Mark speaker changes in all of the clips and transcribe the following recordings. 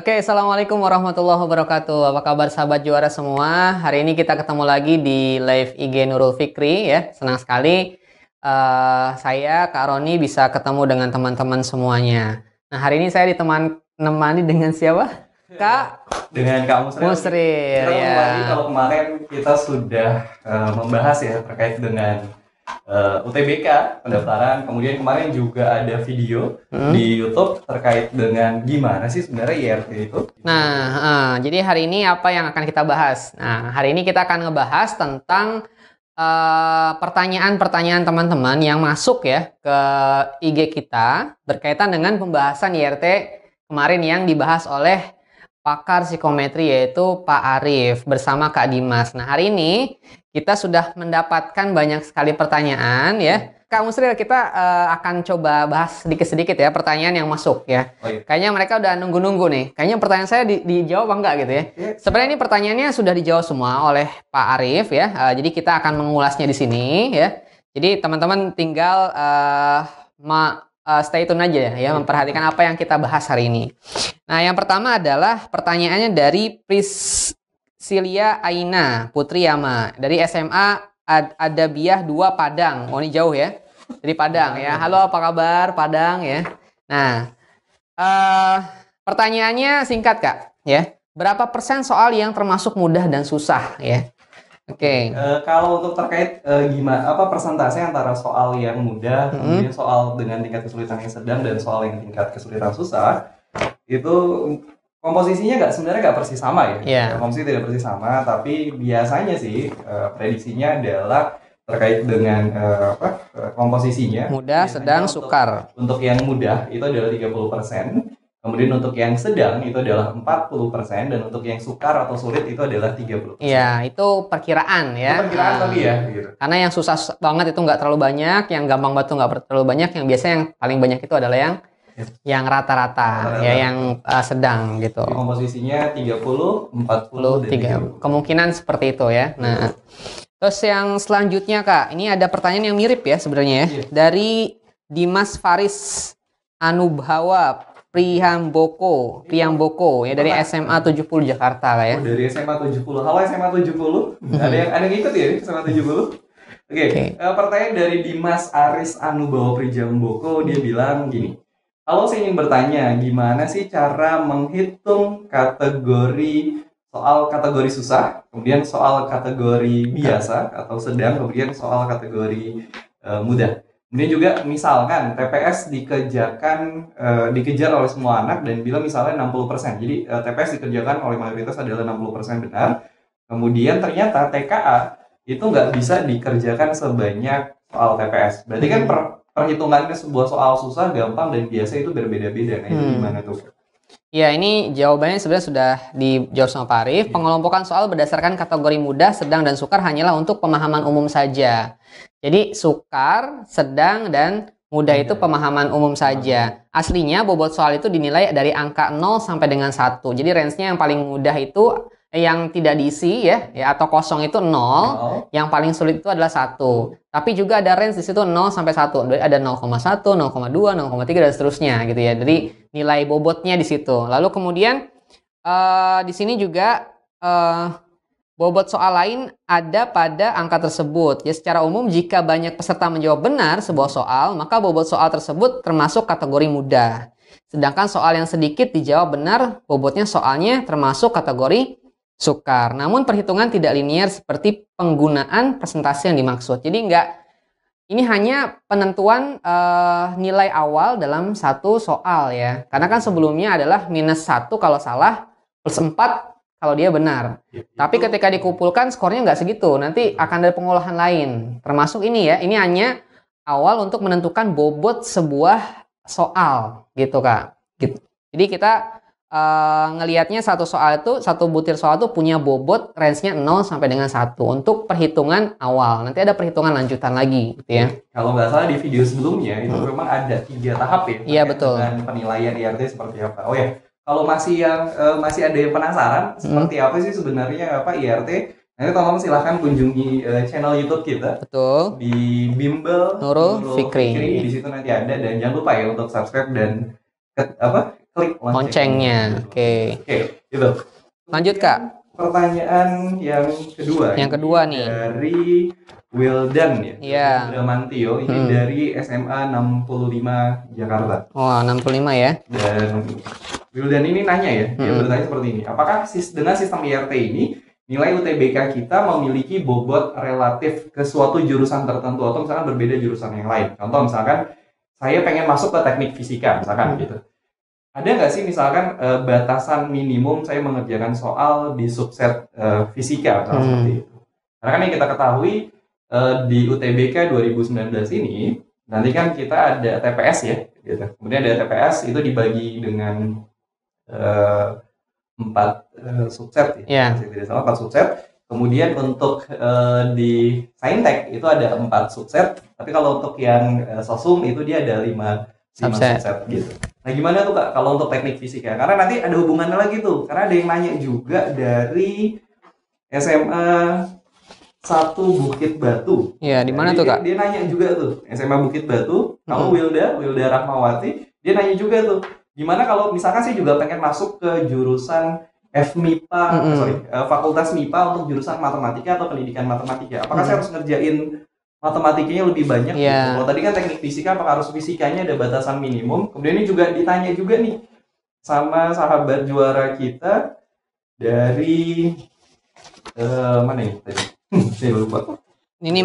Speaker 1: Oke, Assalamualaikum warahmatullahi wabarakatuh. Apa kabar sahabat juara semua? Hari ini kita ketemu lagi di live IG Nurul Fikri ya. Senang sekali saya, Kak Roni bisa ketemu dengan teman-teman semuanya. Nah, hari ini saya ditemani dengan siapa? Kak
Speaker 2: Dengan Kak Musril.
Speaker 1: Musril,
Speaker 2: Kita
Speaker 1: ya.
Speaker 2: lagi kalau kemarin kita sudah membahas ya terkait dengan UTBK pendaftaran. Kemudian kemarin juga ada video di YouTube terkait dengan gimana sih sebenarnya IRT itu.
Speaker 1: Nah, jadi hari ini apa yang akan kita bahas? Nah, hari ini kita akan ngebahas tentang pertanyaan-pertanyaan teman-teman yang masuk ya ke IG kita berkaitan dengan pembahasan IRT kemarin yang dibahas oleh pakar psikometri yaitu Pak Arief bersama Kak Dimas. Nah, hari ini kita sudah mendapatkan banyak sekali pertanyaan ya. Kak Musril, kita akan coba bahas sedikit-sedikit ya pertanyaan yang masuk ya.
Speaker 2: Oh, iya.
Speaker 1: Kayaknya mereka udah nunggu-nunggu nih. Kayaknya pertanyaan saya dijawab apa enggak gitu ya. Sebenarnya ini pertanyaannya sudah dijawab semua oleh Pak Arief ya. Jadi kita akan mengulasnya di sini ya. Jadi teman-teman tinggal stay tune aja ya, memperhatikan apa yang kita bahas hari ini. Nah, yang pertama adalah pertanyaannya dari Priscilia Aina Putri Yama dari SMA Adabiah 2 Padang. Oh, ini jauh ya. Dari Padang ya. Halo, apa kabar Padang ya. Nah, pertanyaannya singkat Kak ya. Berapa persen soal yang termasuk mudah dan susah ya? Oke.
Speaker 2: Kalau untuk terkait gimana apa persentase antara soal yang mudah, kemudian soal dengan tingkat kesulitan yang sedang dan soal yang tingkat kesulitan susah, itu komposisinya sebenarnya nggak persis sama ya.
Speaker 1: Yeah.
Speaker 2: Komposisi tidak persis sama, tapi biasanya sih prediksinya adalah terkait dengan komposisinya
Speaker 1: Mudah, sedang, sukar.
Speaker 2: Untuk yang mudah itu adalah 30%. Kemudian untuk yang sedang itu adalah 40% dan untuk yang sukar atau sulit itu adalah 30%.
Speaker 1: Iya, itu perkiraan ya.
Speaker 2: Itu perkiraan tapi ya gitu.
Speaker 1: Karena yang susah banget itu nggak terlalu banyak, yang gampang banget itu nggak terlalu banyak, yang biasanya yang paling banyak itu adalah yang rata-rata, ya yang sedang gitu.
Speaker 2: Jadi komposisinya 30, 40, dan 30.
Speaker 1: Kemungkinan seperti itu ya. Nah, terus yang selanjutnya Kak, ini ada pertanyaan yang mirip ya sebenarnya ya. Dari Dimas Faris Anubhawa Priyamboko ya dari SMA 70 Jakarta lah ya.
Speaker 2: Oh, dari SMA 70. Halo SMA 70. Ada yang ikut ya SMA 70? Oke. Pertanyaan dari Dimas Aris Anubawa Prijamboko, dia bilang gini. Halo, saya ingin bertanya, gimana sih cara menghitung kategori susah, kemudian soal kategori biasa atau sedang, kemudian soal kategori mudah. Kemudian juga misalkan TPS dikejar oleh semua anak dan bila misalnya 60%. Jadi TPS dikerjakan oleh mayoritas adalah 60% benar. Kemudian ternyata TKA itu nggak bisa dikerjakan sebanyak soal TPS. Berarti kan perhitungannya sebuah soal susah, gampang, dan biasa itu berbeda-beda. Nah, itu gimana tuh?
Speaker 1: Ya, ini jawabannya sebenarnya sudah dijawab sama Pak Arief. Pengelompokan soal berdasarkan kategori mudah, sedang, dan sukar hanyalah untuk pemahaman umum saja. Jadi sukar, sedang, dan mudah itu pemahaman umum saja. Aslinya bobot soal itu dinilai dari angka 0 sampai dengan 1. Jadi range-nya yang paling mudah itu yang tidak diisi ya atau kosong itu 0, yang paling sulit itu adalah 1. Tapi juga ada range di situ 0 sampai 1. Ada 0,1, 0,2, 0,3 dan seterusnya gitu ya. Jadi nilai bobotnya di situ. Lalu kemudian di sini juga bobot soal lain ada pada angka tersebut. Ya, secara umum jika banyak peserta menjawab benar sebuah soal, maka bobot soal tersebut termasuk kategori mudah. Sedangkan soal yang sedikit dijawab benar, bobotnya soalnya termasuk kategori sukar. Namun perhitungan tidak linear seperti penggunaan presentasi yang dimaksud. Jadi ini hanya penentuan nilai awal dalam satu soal ya. Karena kan sebelumnya adalah -1 kalau salah, +4 kalau dia benar. Tapi ketika dikumpulkan skornya nggak segitu. Nanti akan ada pengolahan lain. Termasuk ini ya. Ini hanya awal untuk menentukan bobot sebuah soal gitu Kak. Gitu. Jadi kita ngelihatnya satu butir soal itu punya bobot range-nya 0 sampai dengan 1 untuk perhitungan awal. Nanti ada perhitungan lanjutan lagi gitu ya.
Speaker 2: Kalau nggak salah di video sebelumnya itu memang ada 3 tahap ya.
Speaker 1: Iya, betul.
Speaker 2: Dengan penilaian IRT seperti apa. Oh ya, kalau masih ada yang penasaran seperti apa sih sebenarnya IRT, nanti teman-teman silahkan kunjungi channel YouTube kita.
Speaker 1: Betul.
Speaker 2: Di Bimbel
Speaker 1: Nurul Fikri.
Speaker 2: Di situ nanti ada, dan jangan lupa ya untuk subscribe dan klik
Speaker 1: loncengnya. Oke.
Speaker 2: Gitu.
Speaker 1: Lanjut Kak.
Speaker 2: Pertanyaan yang kedua.
Speaker 1: Yang kedua nih.
Speaker 2: Dari Wildan ya.
Speaker 1: Iya.
Speaker 2: Bramantio ini dari SMA 65 Jakarta.
Speaker 1: Oh, 65 ya.
Speaker 2: Dan Wildan ini nanya ya, dia bertanya seperti ini. Apakah dengan sistem IRT ini nilai UTBK kita memiliki bobot relatif ke suatu jurusan tertentu atau misalkan berbeda jurusan yang lain? Contoh misalkan saya pengen masuk ke teknik fisika misalkan gitu. Ada nggak sih misalkan batasan minimum saya mengerjakan soal di subset fisika misalkan seperti itu? Karena kan yang kita ketahui di UTBK 2019 ini nanti kan kita ada TPS ya, gitu. Kemudian ada TPS itu dibagi dengan 4 subset ya, tidak salah 4 subset. Kemudian untuk di Saintek itu ada 4 subset, tapi kalau untuk yang Sosum itu dia ada 5 subset gitu. Nah gimana tuh Kak kalau untuk teknik fisika? Karena nanti ada hubungannya lagi tuh, karena ada yang nanya juga dari SMA 1 Bukit Batu.
Speaker 1: Iya, di mana tuh Kak?
Speaker 2: Dia nanya juga tuh, SMA Bukit Batu, kamu Wilda Rahmawati, dia nanya juga tuh, gimana kalau misalkan saya juga pengen masuk ke jurusan FMIPA, Fakultas MIPA untuk jurusan matematika atau pendidikan matematika. Apakah saya harus ngerjain matematikanya lebih banyak? Gitu? Kalau tadi kan teknik fisika, apakah harus fisikanya ada batasan minimum? Kemudian ini juga ditanya juga nih sama sahabat juara kita dari mana ya tadi? Saya lupa. Ini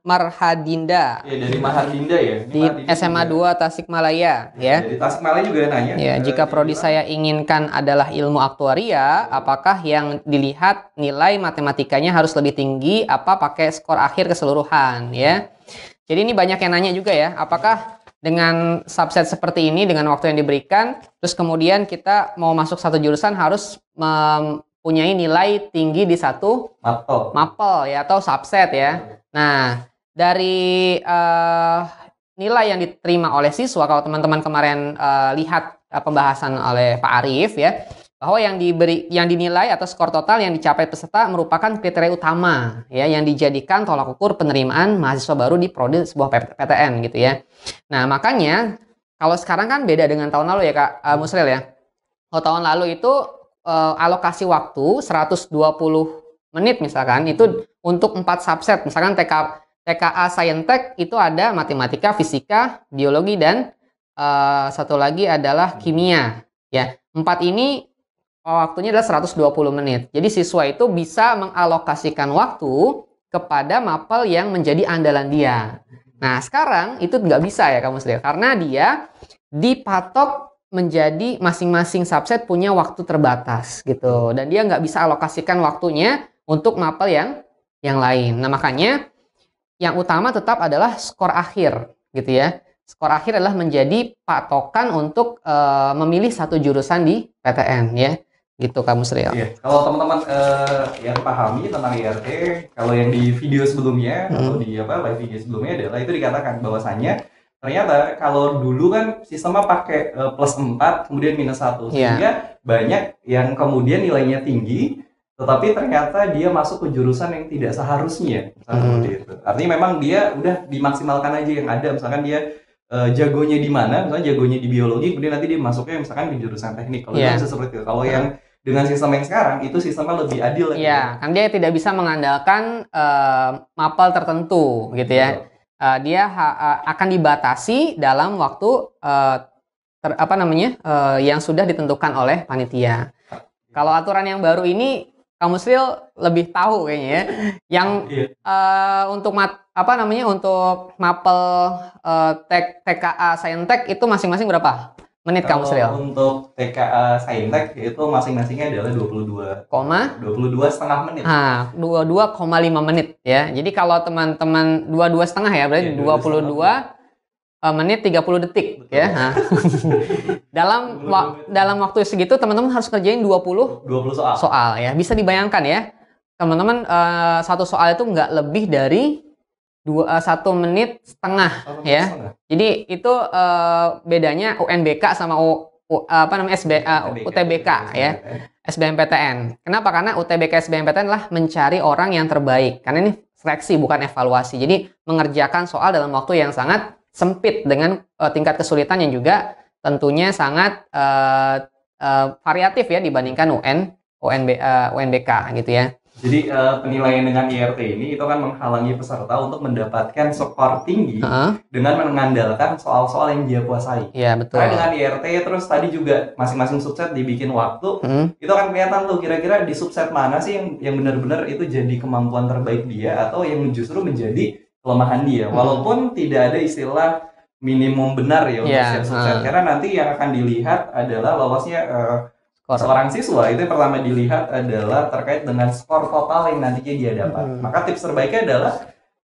Speaker 1: Marhadinda.
Speaker 2: Ya, dari Mahardinda ya.
Speaker 1: Di SMA 2 Tasikmalaya ya.
Speaker 2: Dari Tasikmalaya juga nanya.
Speaker 1: Ya, jika prodi saya inginkan adalah ilmu aktuaria, apakah yang dilihat nilai matematikanya harus lebih tinggi apa pakai skor akhir keseluruhan ya. Jadi ini banyak yang nanya juga ya, apakah dengan subset seperti ini dengan waktu yang diberikan, terus kemudian kita mau masuk satu jurusan harus mempunyai nilai tinggi di satu mapel ya atau subset ya. Nah, dari nilai yang diterima oleh siswa, kalau teman-teman kemarin lihat pembahasan oleh Pak Arief ya, bahwa yang dinilai atau skor total yang dicapai peserta merupakan kriteria utama ya yang dijadikan tolak ukur penerimaan mahasiswa baru di prodi sebuah PTN gitu ya. Nah, makanya kalau sekarang kan beda dengan tahun lalu ya Kak Musril ya. Kalau tahun lalu itu alokasi waktu 120 menit misalkan itu untuk 4 subset, misalkan TKA Saintek itu ada matematika, fisika, biologi dan satu lagi adalah kimia ya. 4 ini waktunya adalah 120 menit. Jadi siswa itu bisa mengalokasikan waktu kepada mapel yang menjadi andalan dia. Nah sekarang itu nggak bisa ya kamu sendiri, karena dia dipatok menjadi masing-masing subset punya waktu terbatas gitu, dan dia nggak bisa alokasikan waktunya untuk mapel yang lain. Nah makanya yang utama tetap adalah skor akhir gitu ya. Skor akhir adalah menjadi patokan untuk memilih satu jurusan di PTN ya. Gitu Kak Musril.
Speaker 2: Iya. Kalau teman-teman yang pahami tentang IRT, kalau yang di video sebelumnya atau di live video sebelumnya adalah itu dikatakan bahwasannya ternyata kalau dulu kan sistemnya pakai plus 4 kemudian minus 1 sehingga banyak yang kemudian nilainya tinggi tetapi ternyata dia masuk ke jurusan yang tidak seharusnya seperti itu. Artinya memang dia udah dimaksimalkan aja yang ada, misalkan dia jagonya di mana, misalnya jagonya di biologi kemudian nanti dia masuknya misalkan di jurusan teknik. Kalau bisa seperti itu. Kalau yang dengan sistem yang sekarang itu sistemnya lebih adil.
Speaker 1: Iya, kan dia tidak bisa mengandalkan mapel tertentu gitu ya. Dia akan dibatasi dalam waktu yang sudah ditentukan oleh panitia. Kalau aturan yang baru ini Kak Musril lebih tahu kayaknya ya. Yang untuk untuk mapel TKA Saintek itu masing-masing berapa menit Kak Musril?
Speaker 2: Untuk TKA Saintek itu masing-masingnya adalah 22,5 menit.
Speaker 1: 22,5 menit ya. Jadi kalau teman-teman 22,5 ya, berarti 22 menit 30 detik. Betul. Ya. Nah. dalam waktu segitu teman-teman harus kerjain 20 soal ya. Bisa dibayangkan ya. Teman-teman satu soal itu nggak lebih dari 1 menit setengah ya. Jadi itu bedanya UNBK sama UTBK ya. SBMPTN. Kenapa? Karena UTBK SBMPTN adalah mencari orang yang terbaik. Karena ini seleksi bukan evaluasi. Jadi mengerjakan soal dalam waktu yang sangat sempit dengan tingkat kesulitan yang juga tentunya sangat variatif ya dibandingkan UNBK gitu ya.
Speaker 2: Jadi penilaian dengan IRT ini itu kan menghalangi peserta untuk mendapatkan skor tinggi dengan mengandalkan soal-soal yang dia kuasai.
Speaker 1: Iya, betul.
Speaker 2: Karena dengan IRT terus tadi juga masing-masing subset dibikin waktu, itu kan kelihatan tuh kira-kira di subset mana sih yang benar-benar itu jadi kemampuan terbaik dia atau yang justru menjadi kelemahan dia. Walaupun tidak ada istilah minimum benar ya untuk setiap subset. Karena nanti yang akan dilihat adalah lolosnya seorang siswa itu yang pertama dilihat adalah terkait dengan skor total yang nantinya dia dapat. Maka tips terbaiknya adalah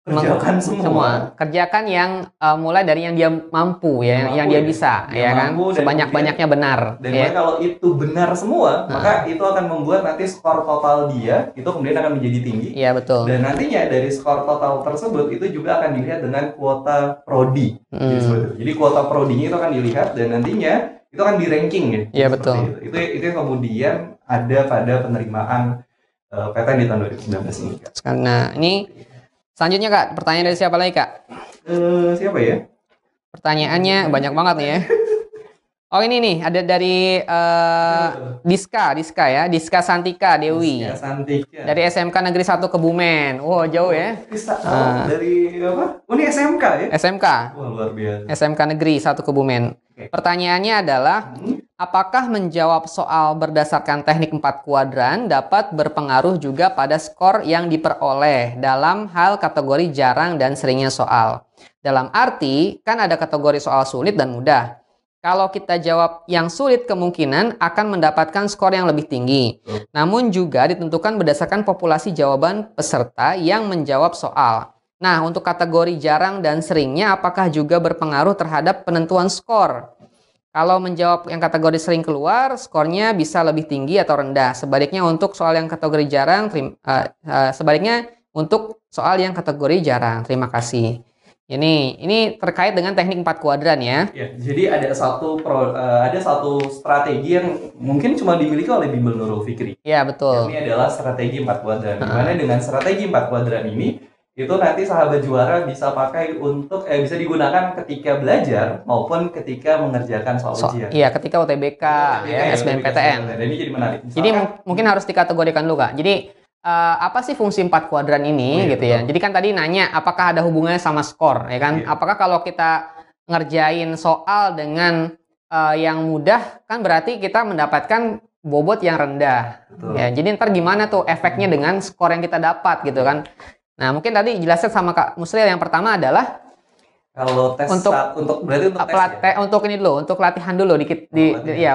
Speaker 2: kerjakan semua.
Speaker 1: Kerjakan yang mulai dari yang dia mampu ya, yang dia bisa ya kan, sebanyak-banyaknya benar.
Speaker 2: Dan kalau itu benar semua, maka itu akan membuat nanti skor total dia itu kemudian akan menjadi tinggi.
Speaker 1: Iya, betul.
Speaker 2: Dan nantinya dari skor total tersebut itu juga akan dilihat dengan kuota prodi. Jadi kuota prodinya itu akan dilihat dan nantinya itu kan di ranking ya.
Speaker 1: Iya, betul.
Speaker 2: Itu yang kemudian ada pada penerimaan PTN di tahun 2019 ini.
Speaker 1: Nah, ini selanjutnya Kak, pertanyaan dari siapa lagi Kak?
Speaker 2: Siapa ya?
Speaker 1: Pertanyaannya banyak banget nih ya. Oh ini nih, ada dari Diska ya, Diska Santika Dewi.
Speaker 2: Diska Santika.
Speaker 1: Dari SMK Negeri 1 Kebumen. Wow, jauh ya.
Speaker 2: Dari apa? Oh, ini SMK ya?
Speaker 1: SMK.
Speaker 2: Wah, luar biasa.
Speaker 1: SMK Negeri 1 Kebumen. Pertanyaannya adalah, apakah menjawab soal berdasarkan teknik 4 kuadran dapat berpengaruh juga pada skor yang diperoleh dalam hal kategori jarang dan seringnya soal? Dalam arti, kan ada kategori soal sulit dan mudah. Kalau kita jawab yang sulit kemungkinan akan mendapatkan skor yang lebih tinggi. Namun juga ditentukan berdasarkan populasi jawaban peserta yang menjawab soal. Nah, untuk kategori jarang dan seringnya apakah juga berpengaruh terhadap penentuan skor? Kalau menjawab yang kategori sering keluar, skornya bisa lebih tinggi atau rendah. Sebaliknya untuk soal yang kategori jarang, sebaliknya untuk soal yang kategori jarang. Terima kasih. Ini terkait dengan teknik 4 kuadran ya.
Speaker 2: Ya, jadi ada satu strategi yang mungkin cuma dimiliki oleh Bimbel Nurul Fikri.
Speaker 1: Iya, betul.
Speaker 2: Ini adalah strategi 4 kuadran. Dimana dengan strategi 4 kuadran ini itu nanti sahabat juara bisa pakai untuk bisa digunakan ketika belajar maupun ketika mengerjakan soal ujian.
Speaker 1: Iya, ketika UTBK, SBMPTN.
Speaker 2: Dan ini jadi menarik.
Speaker 1: Jadi mungkin harus dikategorikan dulu Kak. Jadi apa sih fungsi 4 kuadran ini gitu ya. Jadi kan tadi nanya apakah ada hubungannya sama skor ya kan. Apakah kalau kita ngerjain soal dengan yang mudah kan berarti kita mendapatkan bobot yang rendah. Ya, jadi ntar gimana tuh efeknya dengan skor yang kita dapat gitu kan. Nah mungkin tadi jelasin sama Kak Musril yang pertama adalah
Speaker 2: kalau tes
Speaker 1: untuk ini dulu, untuk latihan dulu dikit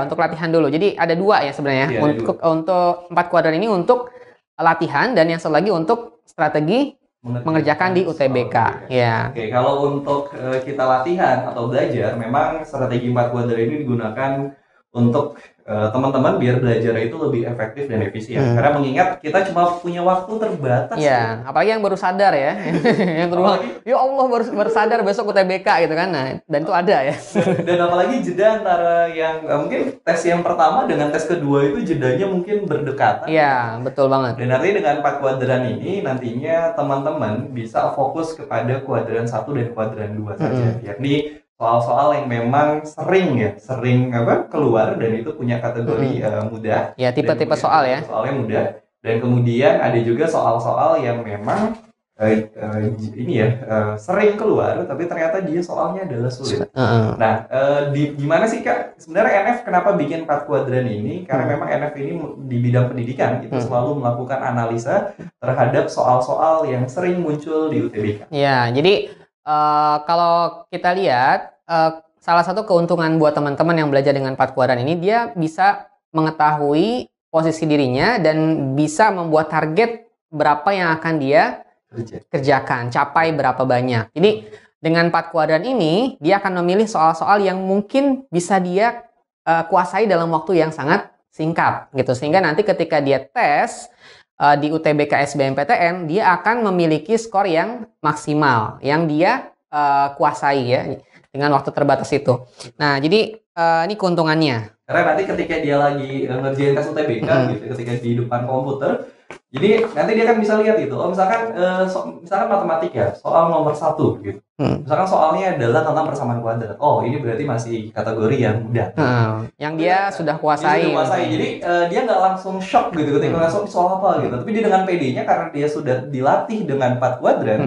Speaker 1: untuk latihan dulu. Jadi ada dua ya sebenarnya. Untuk 4 kuadran ini untuk latihan dan yang satu lagi untuk strategi mengerjakan di UTBK. Ya.
Speaker 2: Oke, kalau untuk kita latihan atau belajar, memang strategi 4 kuadran ini digunakan untuk teman-teman biar belajar itu lebih efektif dan efisien. Karena mengingat kita cuma punya waktu terbatas.
Speaker 1: Iya, apalagi yang baru sadar ya. Yang kedua, ya Allah baru sadar besok UTBK gitu kan. Nah, dan itu ada ya.
Speaker 2: Dan apalagi jeda antara yang mungkin tes yang pertama dengan tes kedua itu jedanya mungkin berdekatan.
Speaker 1: Iya, betul banget.
Speaker 2: Dan nanti dengan 4 kuadran ini nantinya teman-teman bisa fokus kepada kuadran 1 dan kuadran 2 saja. Yakni soal-soal yang memang sering keluar dan itu punya kategori mudah.
Speaker 1: Ya, tipe-tipe soal ya.
Speaker 2: Soalnya mudah. Dan kemudian ada juga soal-soal yang memang sering keluar tapi ternyata dia soalnya adalah sulit. Nah, gimana sih Kak? Sebenarnya NF kenapa bikin 4 kuadran ini? Karena memang NF ini di bidang pendidikan itu selalu melakukan analisa terhadap soal-soal yang sering muncul di UTBK.
Speaker 1: Ya, jadi kalau kita lihat salah satu keuntungan buat teman-teman yang belajar dengan 4 kuadran ini, dia bisa mengetahui posisi dirinya dan bisa membuat target berapa yang akan dia kerjakan, capai berapa banyak. Jadi dengan 4 kuadran ini dia akan memilih soal-soal yang mungkin bisa dia kuasai dalam waktu yang sangat singkat gitu, sehingga nanti ketika dia tes di UTBK SBMPTN, dia akan memiliki skor yang maksimal, yang dia kuasai ya, dengan waktu terbatas itu. Nah, jadi ini keuntungannya.
Speaker 2: Karena nanti ketika dia lagi ngerjain tes UTBK gitu, ketika di depan komputer, Jadi nanti dia kan bisa lihat itu. Oh misalkan misalkan matematika soal nomor 1 gitu. Misalkan soalnya adalah tentang persamaan kuadrat. Oh ini berarti masih kategori yang mudah.
Speaker 1: Yang dia sudah kuasai.
Speaker 2: Dia sudah kuasai. Jadi dia nggak langsung shock gitu ketika langsung soal apa gitu. Tapi dia dengan PD-nya karena dia sudah dilatih dengan 4 kuadran.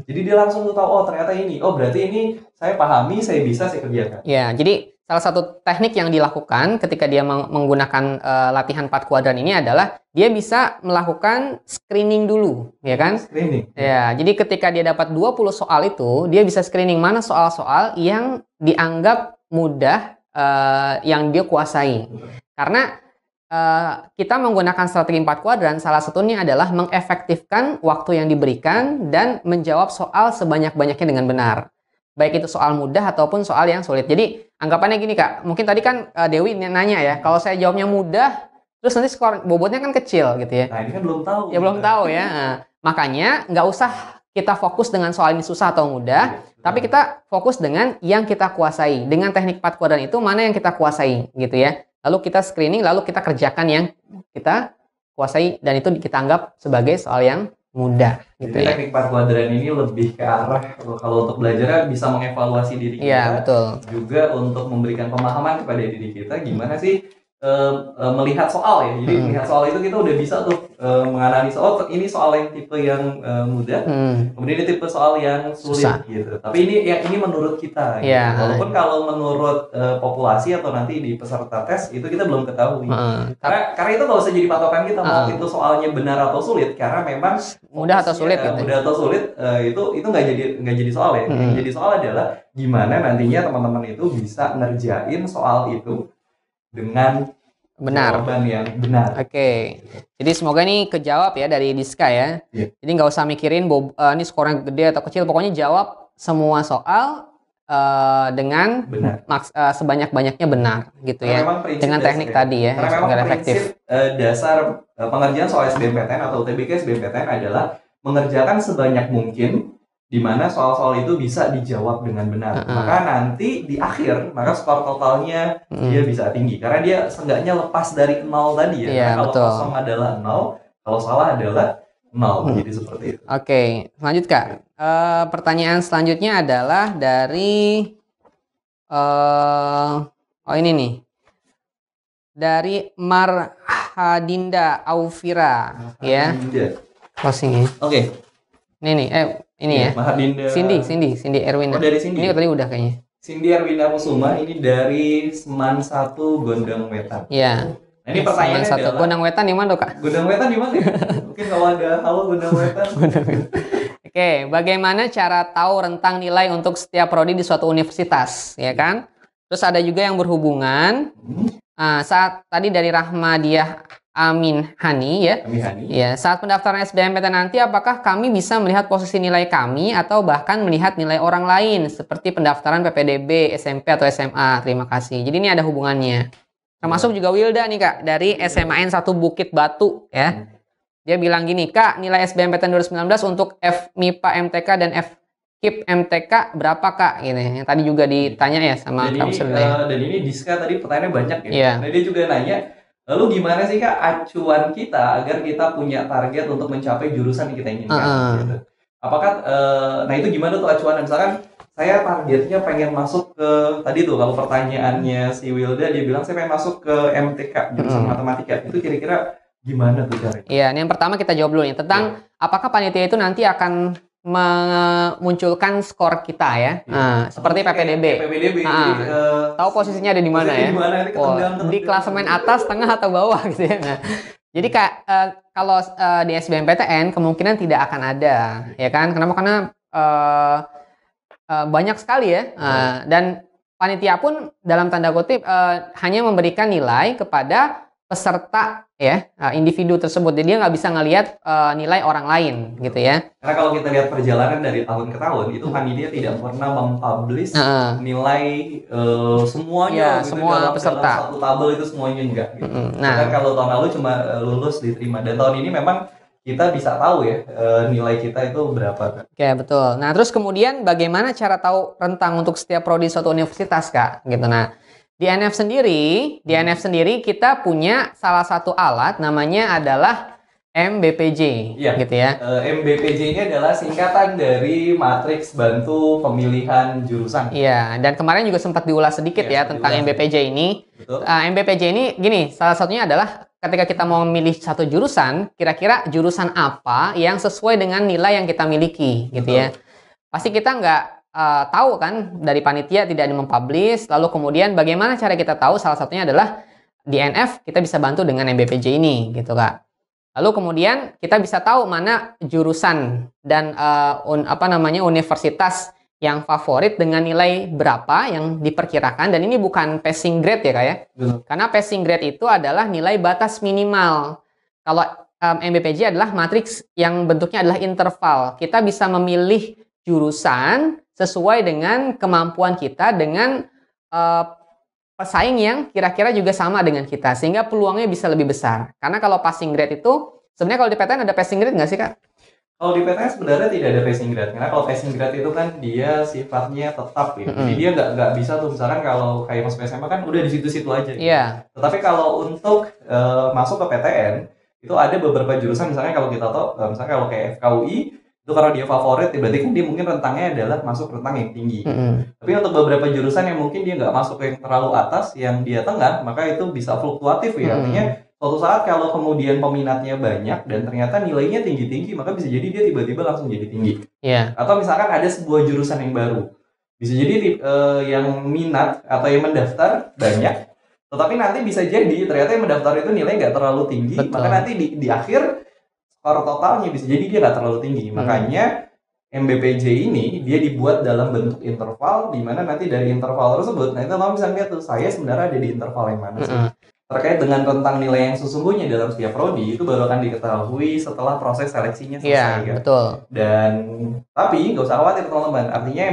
Speaker 2: Jadi dia langsung tahu oh ternyata ini. Oh berarti ini saya pahami, saya bisa, saya kerjakan.
Speaker 1: Ya, jadi salah satu teknik yang dilakukan ketika dia menggunakan latihan 4 kuadran ini adalah dia bisa melakukan screening dulu, ya kan?
Speaker 2: Screening.
Speaker 1: Ya, jadi ketika dia dapat 20 soal itu, dia bisa screening mana soal-soal yang dianggap mudah yang dia kuasai. Karena kita menggunakan strategi 4 kuadran, salah satunya adalah mengefektifkan waktu yang diberikan dan menjawab soal sebanyak-banyaknya dengan benar. Baik itu soal mudah ataupun soal yang sulit. Jadi anggapannya gini Kak, mungkin tadi kan Dewi nanya ya, kalau saya jawabnya mudah, terus nanti skor bobotnya kan kecil gitu ya.
Speaker 2: Nah ini kan belum tahu.
Speaker 1: Ya belum tahu ya. Nah, makanya nggak usah kita fokus dengan soal ini susah atau mudah, tapi kita fokus dengan yang kita kuasai. Dengan teknik 4 kuadran itu mana yang kita kuasai gitu ya. Lalu kita screening, lalu kita kerjakan yang kita kuasai dan itu kita anggap sebagai soal yang mudah gitu.
Speaker 2: Jadi teknik 4 kuadran ini lebih ke arah kalau untuk belajar bisa mengevaluasi diri kita.
Speaker 1: Iya, betul.
Speaker 2: Juga untuk memberikan pemahaman kepada diri kita gimana sih melihat soal ya. Jadi melihat soal itu kita udah bisa tuh menganalisa oh ini soal yang tipe yang mudah. Kemudian ini tipe soal yang sulit gitu. Tapi ini menurut kita gitu. Walaupun kalau menurut populasi atau nanti di peserta tes itu kita belum ketahui. Karena itu nggak usah jadi patokan kita mau itu soalnya benar atau sulit karena memang
Speaker 1: mudah atau sulit gitu.
Speaker 2: Mudah atau sulit itu nggak jadi soal ya. Yang jadi soal adalah gimana nantinya teman-teman itu bisa ngerjain soal itu dengan
Speaker 1: benar.
Speaker 2: Jawaban yang benar.
Speaker 1: Oke. Jadi semoga ini kejawab ya dari Diska ya. Jadi nggak usah mikirin ini skornya gede atau kecil. Pokoknya jawab semua soal dengan sebanyak-banyaknya benar gitu ya. Dengan teknik tadi ya.
Speaker 2: Karena memang prinsip dasar pengerjaan soal SBMPTN atau UTBK SBMPTN adalah mengerjakan sebanyak mungkin di mana soal-soal itu bisa dijawab dengan benar. Maka nanti di akhir, maka skor totalnya dia bisa tinggi. Karena dia seenggaknya lepas dari 0 tadi ya. Kalau kosong adalah 0, kalau salah adalah 0. Jadi seperti itu.
Speaker 1: Oke, lanjut Kak. Pertanyaan selanjutnya adalah dari ini nih. Dari Marhadinda Aufira ya. Closing ya.
Speaker 2: Oke.
Speaker 1: Ini ya.
Speaker 2: Mahardinda.
Speaker 1: Cindy Erwin.
Speaker 2: Oh, dari Cindy.
Speaker 1: Ini tadi udah kayaknya.
Speaker 2: Cindy Erwina Kusuma ini dari Seman 1 Gondang Wetan.
Speaker 1: Iya.
Speaker 2: Nah, ini pertanyaannya adalah
Speaker 1: Gondang Wetan di mana, Kak?
Speaker 2: Gondang Wetan di mana ya? Mungkin kalau ada halo Gondang Wetan.
Speaker 1: Oke, bagaimana cara tahu rentang nilai untuk setiap prodi di suatu universitas, ya kan? Terus ada juga yang berhubungan. Saat tadi dari Rahmadiah Amin Hani ya. Ya, saat pendaftaran SBMPTN nanti apakah kami bisa melihat posisi nilai kami atau bahkan melihat nilai orang lain seperti pendaftaran PPDB, SMP atau SMA? Terima kasih. Jadi ini ada hubungannya. Termasuk juga Wilda nih Kak dari SMAN 1 Bukit Batu ya. Dia bilang gini, "Kak, nilai SBMPTN 2019 untuk FMIPA MTK dan FKIP MTK berapa Kak?" Gitu. Yang tadi juga ditanya ya sama Kak Surya.
Speaker 2: Dan ini Diska tadi pertanyaannya banyak ya. Nah, dia juga nanya lalu gimana sih Kak acuan kita agar kita punya target untuk mencapai jurusan yang kita inginkan? Gitu. Apakah, nah itu gimana tuh acuannya? Misalkan saya targetnya pengen masuk ke, tadi tuh kalau pertanyaannya si Wilda dia bilang saya pengen masuk ke MTK, jurusan matematika. Itu kira-kira gimana tuh caranya?
Speaker 1: Iya, yang pertama kita jawab dulu nih tentang apakah panitia itu nanti akan memunculkan skor kita ya, seperti PPDB. Tahu posisinya ada di mana ya? Di klasemen atas, tengah atau bawah gitu ya. Nah, jadi kalau di SBMPTN kemungkinan tidak akan ada, ya kan? Kenapa? Karena banyak sekali ya, dan panitia pun dalam tanda kutip hanya memberikan nilai kepada peserta ya, individu tersebut. Jadi dia nggak bisa ngelihat nilai orang lain gitu ya.
Speaker 2: Karena kalau kita lihat perjalanan dari tahun ke tahun itu panitia tidak pernah mempublish nilai semuanya gitu,
Speaker 1: semua peserta
Speaker 2: dalam satu tabel itu semuanya enggak gitu. Karena kalau tahun lalu cuma lulus diterima, dan tahun ini memang kita bisa tahu ya nilai kita itu berapa.
Speaker 1: Oke, betul. Nah, terus kemudian bagaimana cara tahu rentang untuk setiap prodi suatu universitas Kak gitu. Nah, di NF sendiri kita punya salah satu alat namanya adalah MBPJ,
Speaker 2: Iya.
Speaker 1: gitu ya.
Speaker 2: MBPJ ini adalah singkatan dari matriks bantu pemilihan jurusan.
Speaker 1: Iya, dan kemarin juga sempat diulas sedikit ya tentang MBPJ ini.
Speaker 2: Betul.
Speaker 1: MBPJ ini gini, salah satunya adalah ketika kita mau memilih satu jurusan, kira-kira jurusan apa yang sesuai dengan nilai yang kita miliki, gitu ya. Pasti kita nggak tahu kan, dari panitia tidak mempublish, lalu kemudian bagaimana cara kita tahu? Salah satunya adalah di NF kita bisa bantu dengan MBPJ ini, gitu Kak. Lalu kemudian kita bisa tahu mana jurusan dan universitas yang favorit dengan nilai berapa yang diperkirakan, dan ini bukan passing grade ya Kak ya. Karena passing grade itu adalah nilai batas minimal. Kalau MBPJ adalah matriks yang bentuknya adalah interval. Kita bisa memilih jurusan sesuai dengan kemampuan kita dengan pesaing yang kira-kira juga sama dengan kita, sehingga peluangnya bisa lebih besar. Karena kalau passing grade itu, sebenarnya kalau di PTN ada passing grade nggak sih Kak?
Speaker 2: Kalau di PTN sebenarnya tidak ada passing grade, karena kalau passing grade itu kan dia sifatnya tetap ya. Jadi dia nggak bisa tuh, misalkan kalau kayak masuk SMA kan udah di situ-situ aja. Gitu.
Speaker 1: Iya.
Speaker 2: Tetapi kalau untuk masuk ke PTN, itu ada beberapa jurusan, misalnya kalau kita tahu, misalnya kalau kayak FKUI, itu karena dia favorit, berarti kan dia mungkin rentangnya adalah masuk rentang yang tinggi. Tapi untuk beberapa jurusan yang mungkin dia nggak masuk yang terlalu atas, yang dia tengah, maka itu bisa fluktuatif ya. Artinya suatu saat kalau kemudian peminatnya banyak dan ternyata nilainya tinggi-tinggi, maka bisa jadi dia tiba-tiba langsung jadi tinggi. Atau misalkan ada sebuah jurusan yang baru, bisa jadi yang minat atau yang mendaftar banyak, tetapi nanti bisa jadi ternyata yang mendaftar itu nilai nggak terlalu tinggi. Maka nanti di akhir skor totalnya bisa jadi dia nggak terlalu tinggi. Makanya MBPJ ini dia dibuat dalam bentuk interval, di mana nanti dari interval tersebut, nanti teman bisa lihat tuh saya sebenarnya ada di interval yang mana sih. Terkait dengan rentang nilai yang sesungguhnya dalam setiap prodi itu baru akan diketahui setelah proses seleksinya selesai.
Speaker 1: Iya, betul.
Speaker 2: Dan tapi nggak usah khawatir teman-teman, artinya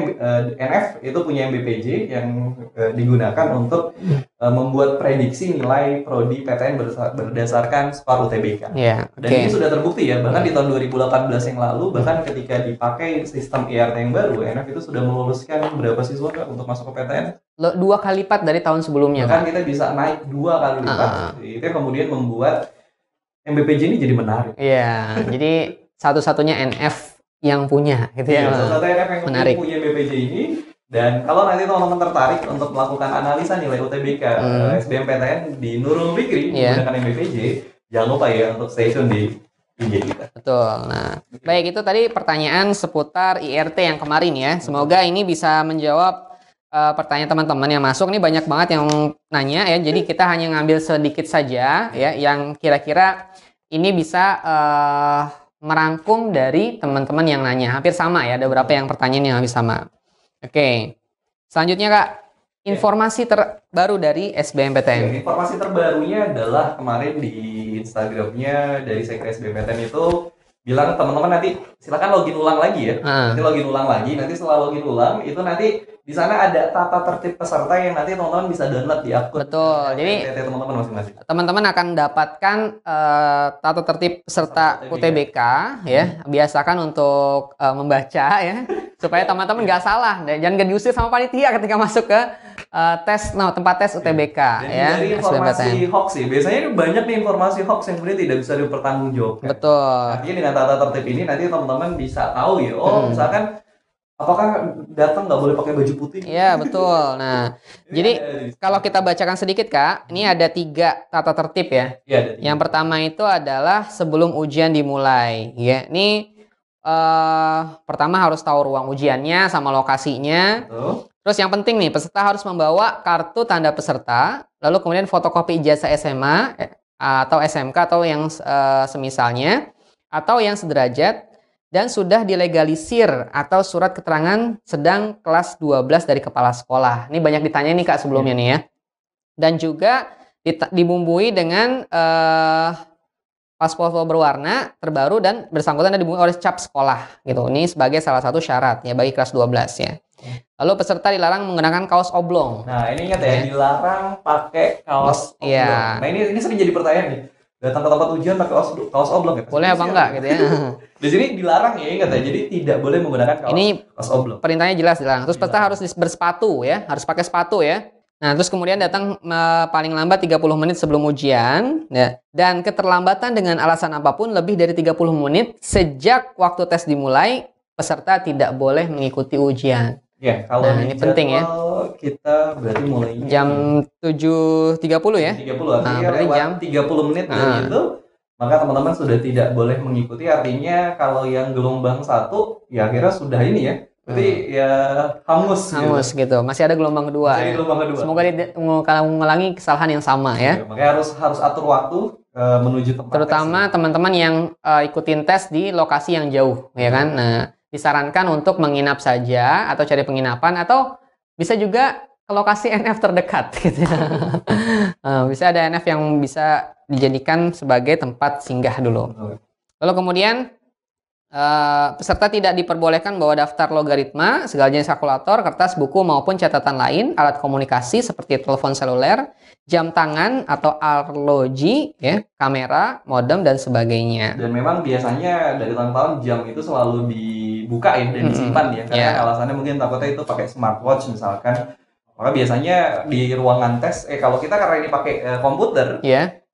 Speaker 2: NF itu punya MBPJ yang digunakan untuk membuat prediksi nilai prodi PTN berdasarkan skor UTBK. Dan ini sudah terbukti ya, bahkan di tahun 2018 yang lalu, bahkan ketika dipakai sistem IRT yang baru, NF itu sudah meluluskan berapa siswa untuk masuk ke PTN?
Speaker 1: 2 kali lipat dari tahun sebelumnya.
Speaker 2: Bahkan kita bisa naik 2 kali lipat. Itu yang kemudian membuat MBPJ ini jadi menarik.
Speaker 1: Iya, jadi satu-satunya NF yang punya, gitu ya.
Speaker 2: Satu-satunya NF yang punya MBPJ ini. Dan kalau nanti teman-teman tertarik untuk melakukan analisa nilai UTBK SBMPTN di Nurul Fikri menggunakan MBPJ, jangan lupa ya untuk stay tune di IG kita.
Speaker 1: Betul. Nah, baik, itu tadi pertanyaan seputar IRT yang kemarin ya. Semoga ini bisa menjawab pertanyaan teman-teman yang masuk. Ini banyak banget yang nanya ya. Jadi kita hanya ngambil sedikit saja ya yang kira-kira ini bisa merangkum dari teman-teman yang nanya. Hampir sama ya, ada beberapa yang pertanyaan yang hampir sama. Oke. Selanjutnya Kak, informasi terbaru dari SBMPTN.
Speaker 2: Informasi terbarunya adalah kemarin di Instagramnya dari Sekre SBMPTN itu bilang teman-teman nanti silakan login ulang lagi ya. Nanti login ulang lagi. Nanti setelah login ulang itu nanti di sana ada tata tertib peserta yang nanti teman-teman bisa download di akun.
Speaker 1: Betul. Jadi
Speaker 2: teman-teman masing-masing. Teman-teman
Speaker 1: akan dapatkan tata tertib peserta UTBK ya. Biasakan untuk membaca ya supaya teman-teman nggak salah dan jangan diusir sama panitia ketika masuk ke tempat tes UTBK ya.
Speaker 2: Dari informasi hoax sih. Biasanya banyak nih informasi hoax yang kemudian tidak bisa dipertanggungjawabkan.
Speaker 1: Betul.
Speaker 2: Artinya dengan tata tertib ini nanti teman-teman bisa tahu ya. Misalkan apakah datang nggak boleh pakai baju putih?
Speaker 1: Iya, betul. Nah, jadi kalau kita bacakan sedikit Kak, ini ada 3 tata tertib ya. Yang pertama itu adalah sebelum ujian dimulai. Ya, ini pertama harus tahu ruang ujiannya sama lokasinya. Terus yang penting nih, peserta harus membawa kartu tanda peserta, lalu kemudian fotokopi ijazah SMA atau SMK atau yang semisalnya, atau yang sederajat, dan sudah dilegalisir atau surat keterangan sedang kelas 12 dari kepala sekolah. Ini banyak ditanya nih Kak sebelumnya nih ya. Dan juga dibumbui dengan paspor berwarna terbaru dan bersangkutan dan dibumbui oleh cap sekolah gitu. Ini sebagai salah satu syarat ya bagi kelas 12 ya. Lalu peserta dilarang menggunakan kaos oblong.
Speaker 2: Nah, ini ingat ya, dilarang pakai kaos oblong.
Speaker 1: Iya.
Speaker 2: Nah, ini sering jadi pertanyaan nih. Datang ke tempat ujian pakai kaos oblong ya?
Speaker 1: Boleh apa enggak gitu ya?
Speaker 2: Di sini dilarang ya, ingat ya. Jadi tidak boleh menggunakan kaos oblong.
Speaker 1: Perintahnya jelas dilarang. Terus peserta harus bersepatu ya, harus pakai sepatu ya. Nah, terus kemudian datang paling lambat 30 menit sebelum ujian, ya. Dan keterlambatan dengan alasan apapun lebih dari 30 menit sejak waktu tes dimulai, peserta tidak boleh mengikuti ujian.
Speaker 2: Ya, kalau
Speaker 1: Nah,
Speaker 2: di
Speaker 1: ini penting ya.
Speaker 2: kita berarti mulainya
Speaker 1: Jam 7.30 ya.
Speaker 2: 30, artinya
Speaker 1: berarti
Speaker 2: lewat
Speaker 1: jam
Speaker 2: 30 menit dari itu, maka teman-teman sudah tidak boleh mengikuti. Artinya kalau yang gelombang 1, ya akhirnya sudah ini ya. Berarti ya hangus
Speaker 1: gitu. Masih ada gelombang kedua.
Speaker 2: Masih ada gelombang kedua.
Speaker 1: Semoga tidak mengulangi kesalahan yang sama ya.
Speaker 2: Makanya harus atur waktu menuju tempat
Speaker 1: terutama teman-teman yang ikutin tes di lokasi yang jauh, ya kan. Nah, disarankan untuk menginap saja atau cari penginapan atau bisa juga ke lokasi NF terdekat gitu. Bisa ada NF yang bisa dijadikan sebagai tempat singgah dulu. Lalu kemudian peserta tidak diperbolehkan bawa daftar logaritma, segala jenis kalkulator, kertas, buku maupun catatan lain, alat komunikasi seperti telepon seluler, jam tangan atau arloji, ya, kamera, modem dan sebagainya.
Speaker 2: Dan memang biasanya dari tahun-tahun jam itu selalu dibuka ya dan disimpan ya, karena alasannya mungkin takutnya itu pakai smartwatch misalkan. Maka biasanya di ruangan tes, kalau kita karena ini pakai komputer,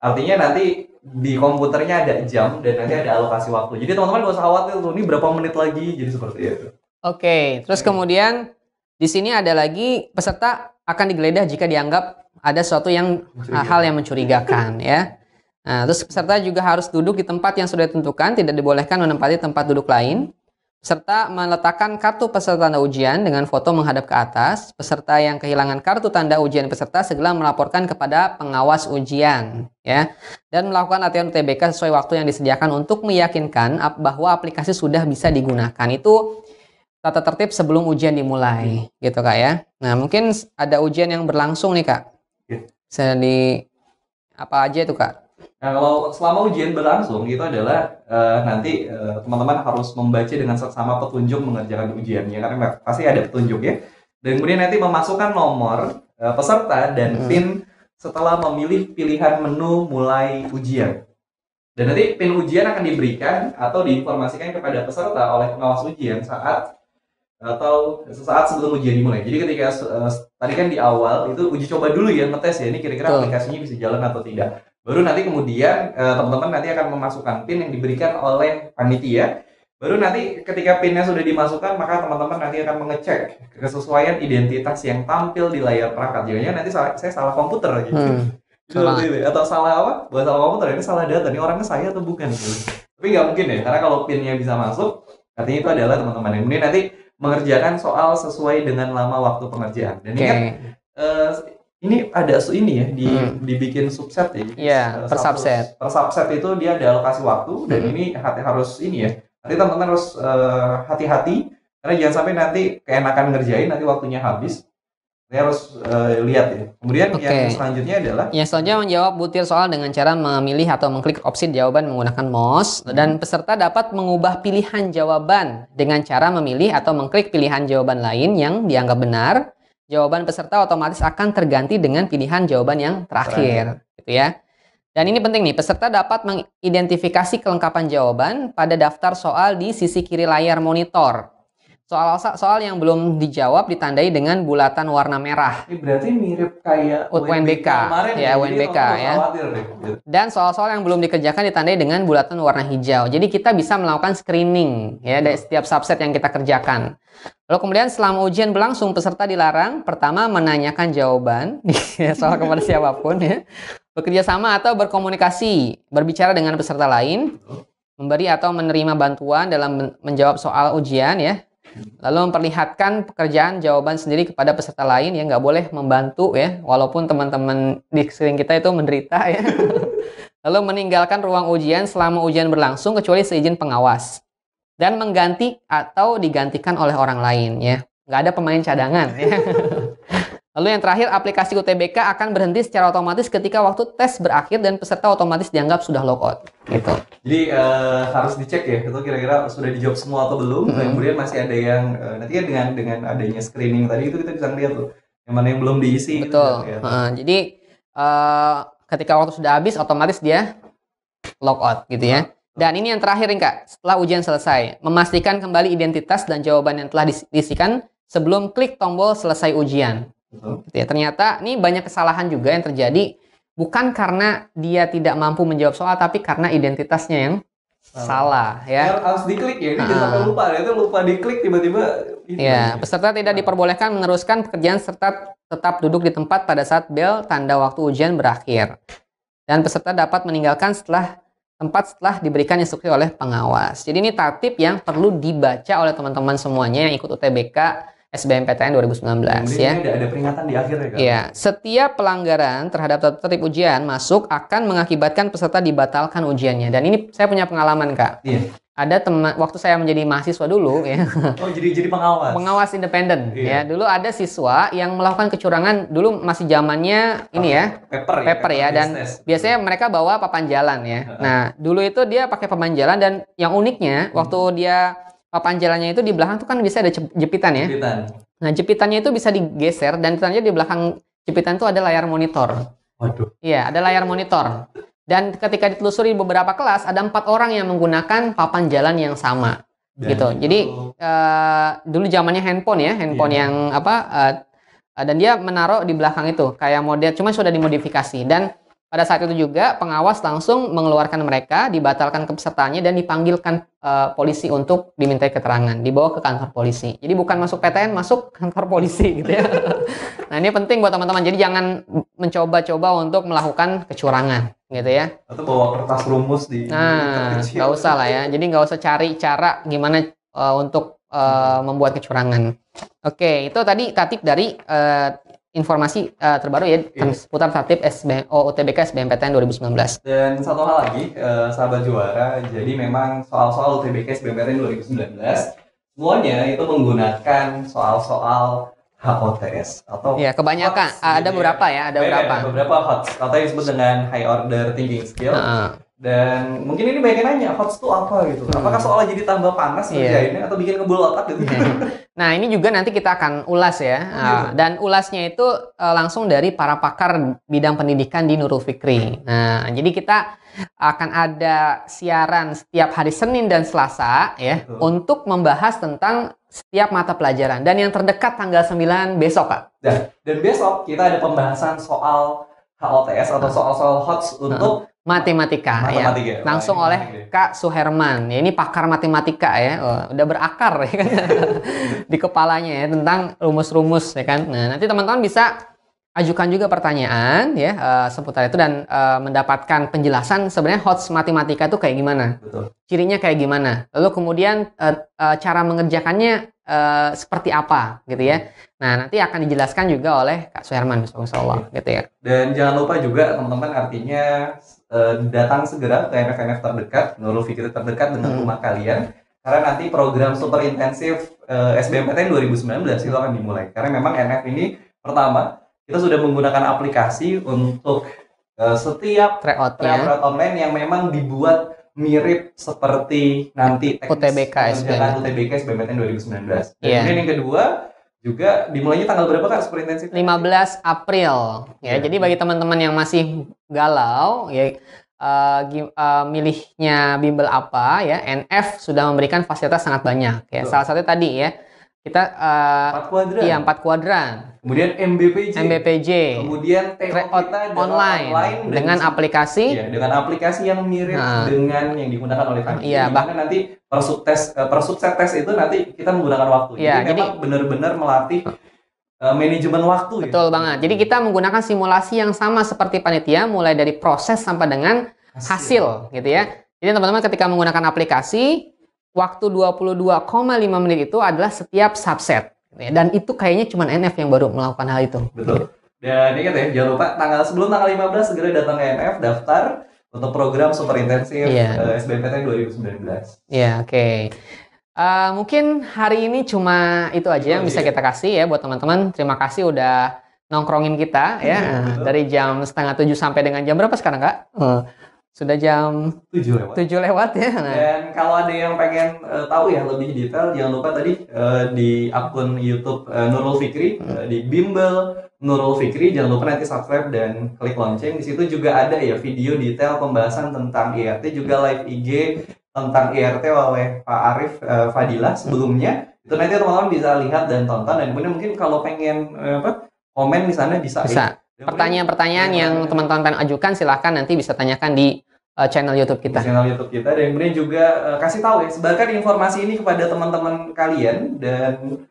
Speaker 2: artinya nanti di komputernya ada jam dan nanti ada alokasi waktu. Jadi teman-teman gak usah khawatir tuh, ini berapa menit lagi, jadi seperti itu.
Speaker 1: Oke, terus kemudian di sini ada lagi peserta akan digeledah jika dianggap ada sesuatu yang hal yang mencurigakan ya. Nah, terus peserta juga harus duduk di tempat yang sudah ditentukan, tidak dibolehkan menempati tempat duduk lain. Peserta meletakkan kartu peserta tanda ujian dengan foto menghadap ke atas. Peserta yang kehilangan kartu tanda ujian peserta segera melaporkan kepada pengawas ujian, ya. Dan melakukan latihan UTBK sesuai waktu yang disediakan untuk meyakinkan bahwa aplikasi sudah bisa digunakan. Itu tata tertib sebelum ujian dimulai, gitu Kak ya. Nah, mungkin ada ujian yang berlangsung nih Kak. Bisa di apa aja itu Kak?
Speaker 2: Nah, kalau selama ujian berlangsung itu adalah nanti teman-teman harus membaca dengan seksama petunjuk mengerjakan ujiannya, karena pasti ada petunjuk ya. Dan kemudian nanti memasukkan nomor peserta dan PIN setelah memilih pilihan menu mulai ujian. Dan nanti PIN ujian akan diberikan atau diinformasikan kepada peserta oleh pengawas ujian sesaat sebelum ujian dimulai. Jadi ketika tadi kan di awal itu uji coba dulu ya, ngetes ya, ini kira-kira aplikasinya bisa jalan atau tidak. Baru nanti kemudian teman-teman nanti akan memasukkan PIN yang diberikan oleh panitia. Baru nanti ketika PIN-nya sudah dimasukkan, maka teman-teman nanti akan mengecek kesesuaian identitas yang tampil di layar perangkat. Jangan-jangan nanti saya salah komputer gitu. Atau salah apa? Bukan salah komputer, ini salah data. Ini orangnya saya atau bukan? Gitu. Tapi nggak mungkin ya, karena kalau PIN-nya bisa masuk, artinya itu adalah teman-teman yang kemudian nanti mengerjakan soal sesuai dengan lama waktu pengerjaan. Dan ingat, ini ada ini ya dibikin subset ya.
Speaker 1: Iya, per subset.
Speaker 2: Per subset itu dia ada alokasi waktu dan ini harus ini ya. Nanti teman-teman harus hati-hati karena jangan sampai nanti keenakan ngerjain nanti waktunya habis. Saya harus lihat ya. Kemudian yang selanjutnya adalah
Speaker 1: yang selanjutnya menjawab butir soal dengan cara memilih atau mengklik opsi jawaban menggunakan mouse dan peserta dapat mengubah pilihan jawaban dengan cara memilih atau mengklik pilihan jawaban lain yang dianggap benar. Jawaban peserta otomatis akan terganti dengan pilihan jawaban yang terakhir, gitu ya. Dan ini penting nih, peserta dapat mengidentifikasi kelengkapan jawaban pada daftar soal di sisi kiri layar monitor. Soal yang belum dijawab ditandai dengan bulatan warna merah.
Speaker 2: Ini berarti mirip kayak
Speaker 1: UNBK kemarin ya, UNBK ya. Dan soal-soal yang belum dikerjakan ditandai dengan bulatan warna hijau. Jadi kita bisa melakukan screening ya dari setiap subset yang kita kerjakan. Lalu kemudian selama ujian berlangsung peserta dilarang pertama menanyakan jawaban soal kepada siapapun ya, bekerja sama atau berkomunikasi, berbicara dengan peserta lain, memberi atau menerima bantuan dalam menjawab soal ujian ya. Lalu memperlihatkan pekerjaan jawaban sendiri kepada peserta lain ya, nggak boleh membantu ya, walaupun teman-teman di sekeliling kita itu menderita ya. Lalu meninggalkan ruang ujian selama ujian berlangsung kecuali seizin pengawas dan mengganti atau digantikan oleh orang lain ya, nggak ada pemain cadangan ya. Lalu yang terakhir, aplikasi UTBK akan berhenti secara otomatis ketika waktu tes berakhir dan peserta otomatis dianggap sudah logout. Gitu.
Speaker 2: Jadi harus dicek ya, itu kira-kira sudah dijawab semua atau belum. Kemudian masih ada yang nanti kan dengan adanya screening tadi itu kita bisa lihat tuh yang mana yang belum diisi.
Speaker 1: Betul. Gitu, jadi ketika waktu sudah habis, otomatis dia logout gitu ya. Dan ini yang terakhir nih Kak, setelah ujian selesai, memastikan kembali identitas dan jawaban yang telah diisikan sebelum klik tombol selesai ujian. Gitu ya. Ternyata ini banyak kesalahan juga yang terjadi bukan karena dia tidak mampu menjawab soal, tapi karena identitasnya yang salah ya.
Speaker 2: Harus diklik ya, ini jangan sampai lupa ya, itu lupa diklik tiba-tiba.
Speaker 1: Ya, peserta tidak diperbolehkan meneruskan pekerjaan serta tetap duduk di tempat pada saat bel tanda waktu ujian berakhir. Dan peserta dapat meninggalkan tempat setelah diberikan instruksi oleh pengawas. Jadi ini tatip yang perlu dibaca oleh teman-teman semuanya yang ikut UTBK SBMPTN 2019 ya.
Speaker 2: Ini ada peringatan di akhir ya kan?
Speaker 1: Ya, setiap pelanggaran terhadap tertib ujian masuk akan mengakibatkan peserta dibatalkan ujiannya. Dan ini saya punya pengalaman, Kak.
Speaker 2: Iya.
Speaker 1: Ada teman waktu saya menjadi mahasiswa dulu ya.
Speaker 2: Oh, jadi pengawas.
Speaker 1: Pengawas independen ya. Dulu ada siswa yang melakukan kecurangan, dulu masih zamannya ini ya. Paper ya, dan biasanya mereka bawa papan jalan ya. Nah, dulu itu dia pakai papan jalan, dan yang uniknya waktu dia papan jalannya itu di belakang tuh kan bisa ada jepitan ya. Nah, jepitannya itu bisa digeser, dan ternyata di belakang jepitan itu ada layar monitor.
Speaker 2: Waduh.
Speaker 1: Iya, ada layar monitor. Dan ketika ditelusuri beberapa kelas, ada 4 orang yang menggunakan papan jalan yang sama. Gitu. Jadi dulu zamannya handphone ya, handphone yang dan dia menaruh di belakang itu kayak model, cuma sudah dimodifikasi. Dan pada saat itu juga pengawas langsung mengeluarkan mereka, dibatalkan kepesertaannya, dan dipanggilkan polisi untuk dimintai keterangan, dibawa ke kantor polisi. Jadi bukan masuk PTN, masuk kantor polisi gitu ya. Nah, ini penting buat teman-teman. Jadi jangan mencoba-coba untuk melakukan kecurangan gitu ya.
Speaker 2: Atau bawa kertas rumus di.
Speaker 1: Nah, nggak usah lah ya. Jadi nggak usah cari cara gimana untuk membuat kecurangan. Oke, itu tadi tatip dari informasi terbaru ya seputar tatip UTBK SBMPTN 2019.
Speaker 2: Dan satu hal lagi, sahabat juara, jadi memang soal-soal UTBK SBMPTN 2019 semuanya itu menggunakan soal-soal HOTS atau
Speaker 1: ya kebanyakan HOTS, ada beberapa ya, ada
Speaker 2: beberapa HOTS atau yang disebut dengan High Order Thinking Skill. Dan mungkin ini banyak yang nanya, HOTS itu apa gitu? Apakah soalnya jadi tambah panas kerjainnya atau bikin ngebul otak gitu?
Speaker 1: Nah, ini juga nanti kita akan ulas ya. Dan ulasnya itu langsung dari para pakar bidang pendidikan di Nurul Fikri. Nah, jadi kita akan ada siaran setiap hari Senin dan Selasa ya. Betul. Untuk membahas tentang setiap mata pelajaran. Dan yang terdekat tanggal 9 besok, Kak.
Speaker 2: Dan besok kita ada pembahasan soal HOTS atau soal-soal HOTS untuk
Speaker 1: matematika ya. Langsung oleh Kak Suherman. Ya, ini pakar matematika ya. Udah berakar ya kan di kepalanya ya tentang rumus-rumus ya kan. Nah, nanti teman-teman bisa ajukan juga pertanyaan ya seputar itu, dan mendapatkan penjelasan sebenarnya HOTS matematika itu kayak gimana.
Speaker 2: Betul.
Speaker 1: Cirinya kayak gimana. Lalu kemudian cara mengerjakannya seperti apa gitu ya. Nah, nanti akan dijelaskan juga oleh Kak Suherman insyaallah gitu ya.
Speaker 2: Dan jangan lupa juga teman-teman, artinya datang segera ke NF-NF terdekat, Nurul Fikri terdekat dengan rumah kalian, karena nanti program super intensif SBMPTN 2019 itu akan dimulai. Karena memang NF ini pertama kita sudah menggunakan aplikasi untuk setiap tryout online yang memang dibuat mirip seperti nanti
Speaker 1: UTBK
Speaker 2: SBMPTN 2019. Dan kemudian yang kedua juga dimulainya tanggal berapa Kak super intensif?
Speaker 1: 15 April ya. Jadi bagi teman-teman yang masih galau ya, milihnya bimbel apa ya, NF sudah memberikan fasilitas sangat banyak ya. Salah satu tadi ya, kita
Speaker 2: 4 kuadran.
Speaker 1: Iya, 4 kuadran.
Speaker 2: Kemudian MBPJ. Kemudian
Speaker 1: tryout online dengan aplikasi.
Speaker 2: Iya, dengan aplikasi yang mirip dengan yang digunakan oleh kami.
Speaker 1: Iya,
Speaker 2: bahkan nanti per subset tes itu nanti kita menggunakan waktu.
Speaker 1: Iya,
Speaker 2: jadi memang benar-benar melatih manajemen waktu.
Speaker 1: Betul banget. Jadi kita menggunakan simulasi yang sama seperti panitia, mulai dari proses sampai dengan hasil gitu ya. Jadi teman-teman ketika menggunakan aplikasi, waktu 22,5 menit itu adalah setiap subset. Dan itu kayaknya cuma NF yang baru melakukan hal itu.
Speaker 2: Betul. Dan ingat ya, jangan lupa sebelum tanggal 15 segera datang ke NF, daftar untuk program super intensif SBMPTN 2019.
Speaker 1: Iya, oke. Mungkin hari ini cuma itu aja yang bisa kita kasih ya buat teman-teman. Terima kasih udah nongkrongin kita ya. Dari jam 6:30 sampai dengan jam berapa sekarang, Kak? Sudah jam 7 lewat ya. Nah.
Speaker 2: Dan kalau ada yang pengen tahu ya lebih detail, jangan lupa tadi di akun YouTube Nurul Fikri, di Bimbel Nurul Fikri, jangan lupa nanti subscribe dan klik lonceng. Di situ juga ada ya video detail pembahasan tentang IRT, juga live IG tentang IRT oleh Pak Arif Fadilah sebelumnya. Itu nanti teman-teman bisa lihat dan tonton, dan kemudian mungkin kalau pengen komen di sana bisa.
Speaker 1: Bisa. Pertanyaan-pertanyaan yang teman-teman pengen ajukan silahkan nanti bisa tanyakan di channel YouTube kita.
Speaker 2: Di channel YouTube kita, dan kemudian juga kasih tahu ya, sebarkan informasi ini kepada teman-teman kalian, dan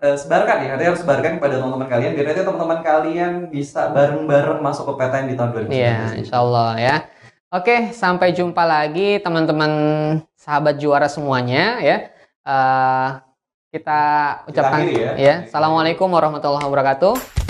Speaker 2: sebarkan ya, artinya harus sebarkan kepada teman-teman kalian biar nanti teman-teman kalian bisa bareng-bareng masuk ke PTN di tahun 2019.
Speaker 1: Iya, insya Allah ya. Oke, sampai jumpa lagi teman-teman sahabat juara semuanya ya. Kita ucapkan ya. Assalamualaikum warahmatullahi wabarakatuh.